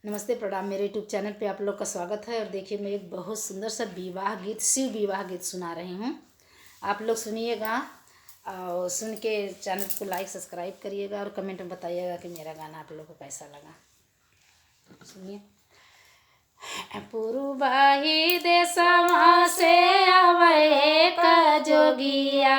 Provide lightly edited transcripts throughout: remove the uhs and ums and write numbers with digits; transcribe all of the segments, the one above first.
नमस्ते प्रणाम। मेरे यूट्यूब चैनल पे आप लोग का स्वागत है। और देखिए, मैं एक बहुत सुंदर सा विवाह गीत, शिव विवाह गीत सुना रही हूँ। आप लोग सुनिएगा और सुन के चैनल को लाइक सब्सक्राइब करिएगा और कमेंट में बताइएगा कि मेरा गाना आप लोग को कैसा लगा। सुनिए। पुरुबाही देशवा से आवे का जोगिया,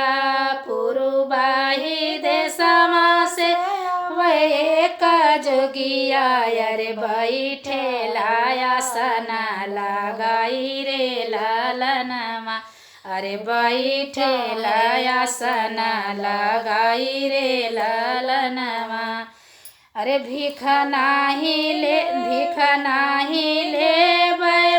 पुरुबाही देशवा से आवे का जोगिया, अरे बैठे लाया सना लगाई रे लालनमा, अरे बैठे लाया सना लगाई रे लालनमा। अरे भीख नाही लेबै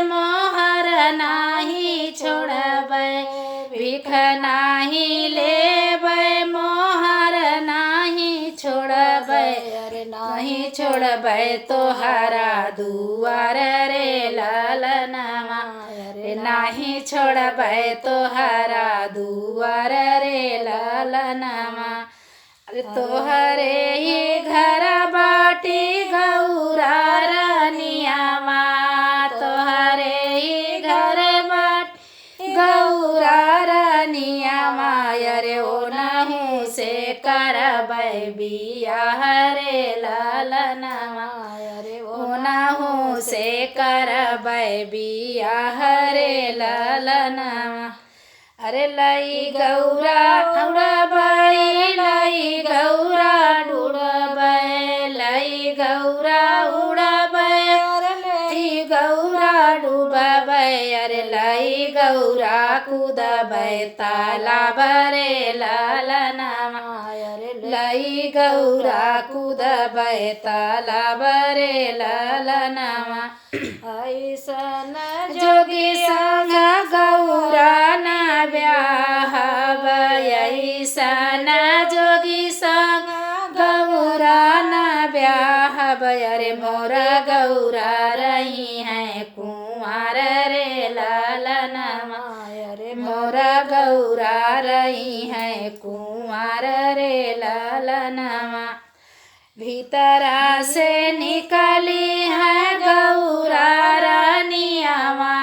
मोहर नाही छोड़बै, भीख नाही लेबै मोहर नाही छोड़बै, अरे नहीं छोड़बै तोहरा दुआर रे लालनमा, अरे नहीं छोड़बै तोहरा दुआर रे लालनमा। अरे तोहरे ही घर बाटी गौरा रनियावा, तोहरे ही घर बाटी गौरा रनियावा, अरे ओनहु से करबै बियाह रे लालनमा, अरे ओनहु से करबै बियाह रे लालनमा। अरे लई गौरा उड़बै, लई गौरा डूबबै, लई गौरा उड़बै, अरे लई गौरा डूबबै, अरे लई गौरा कूदबै तालाब रे लालनमा, अरे लई गौरा कूदबै तालाब रे लालनमा। ऐसन जोगी संग गौरा न ब्याहब, ऐसन जोगी संग गौरा न ब्याहब, अरे मोर गौरा रही है कुंवर रे लालनमा, अरे मोर गौरा रही है कुंवर रे लालनमा। भीतरा से निकली है गौरा रनियावा,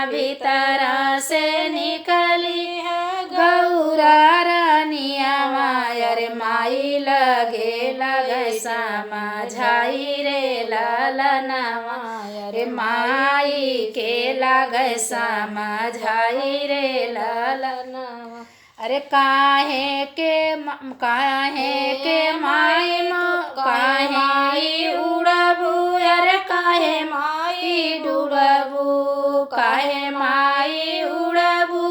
भीतरा से निकली है गौरा रनियावा, अरे माई लगे समझाई रे लालनमा, अरे माई के लगे समझाई रे लालनमा। अरे काहे के माई काहे उड़बू, अरे काहे माई डूबू, काहे माई उड़बू,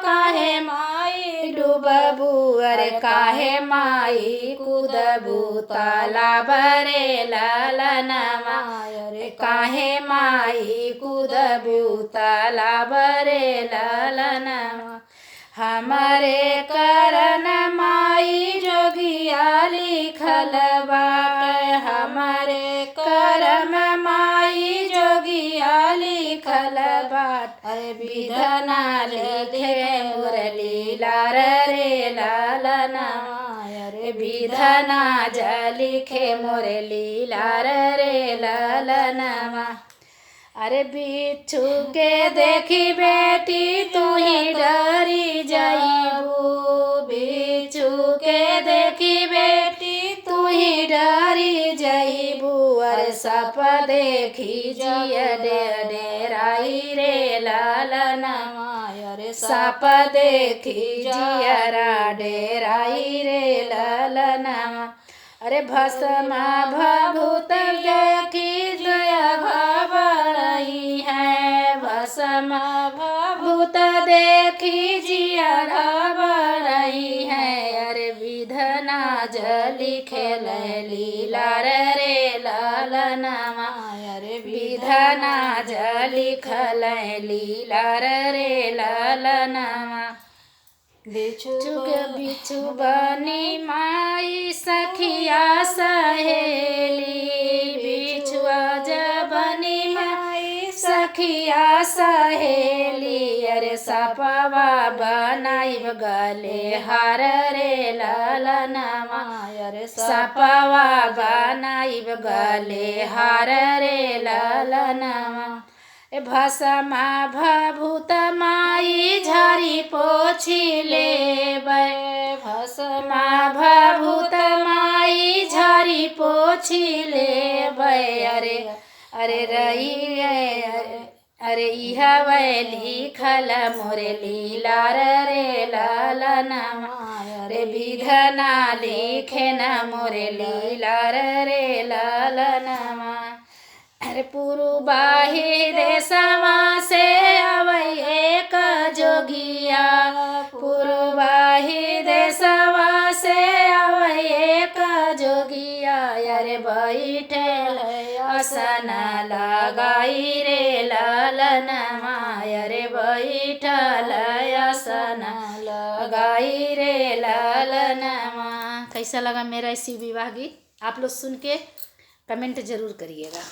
काहे माई डूबू, अरे काहे माई कूदबू तालाब रे लालनमा, अरे काहे माई कूदबू तालाब रे लालनमा। हमारे करन माई जोगिया लिखल बाटे, हमारे करम माई जोगिया लिखल बाट, अरे विधना लिखे मुरली लार रे लालनमा, अरे विधना लिखे मुरली लार रे लालनमा। अरे बिच्छू के देखी बेटी तू ही डरी जाइबू, बिच्छू के देखी बेटी तू ही डरी जाइबू, अरे सप देखी जिया डेराई रे लालनमा, अरे सप देखी जिया डेराई रे लालनमा। अरे भस्म भभूत देखी दया घबराई है, भस्म भभूत देखी जिया घबराई है, अरे विधना लिखेल लीलार रे लालनमा, अरे विधना लिखल लीलार रे लालनमा। बिच्छू बनी माई सखिया सहेली, बिच्छुआ जबनी माई सखिया सहेली अरे सपवा बनाइब गले हार रे ललनमा अरे सपवा बनाइब गले हार रे ललनमा भसमा भभूत माई झारी पोछी लेबै भसमा भभूत माई झारी पोछी लेबै अरे अरे रही अरे इह लिखल मोरे लीलार रे ललनमा रे विधना लिखे न मोरे लीलार रे ललनमा अरे पुरुबाही देशवा से अवै एक जोगिया पुरुबाही देशवा से अवै एक जोगिया अरे बैठल आसन लगाई रे ललनमा अरे बैठल आसन लगाई रे ललनमा। कैसा लगा मेरा शिव विवाह गीत? आप लोग सुन के कमेंट जरूर करिएगा।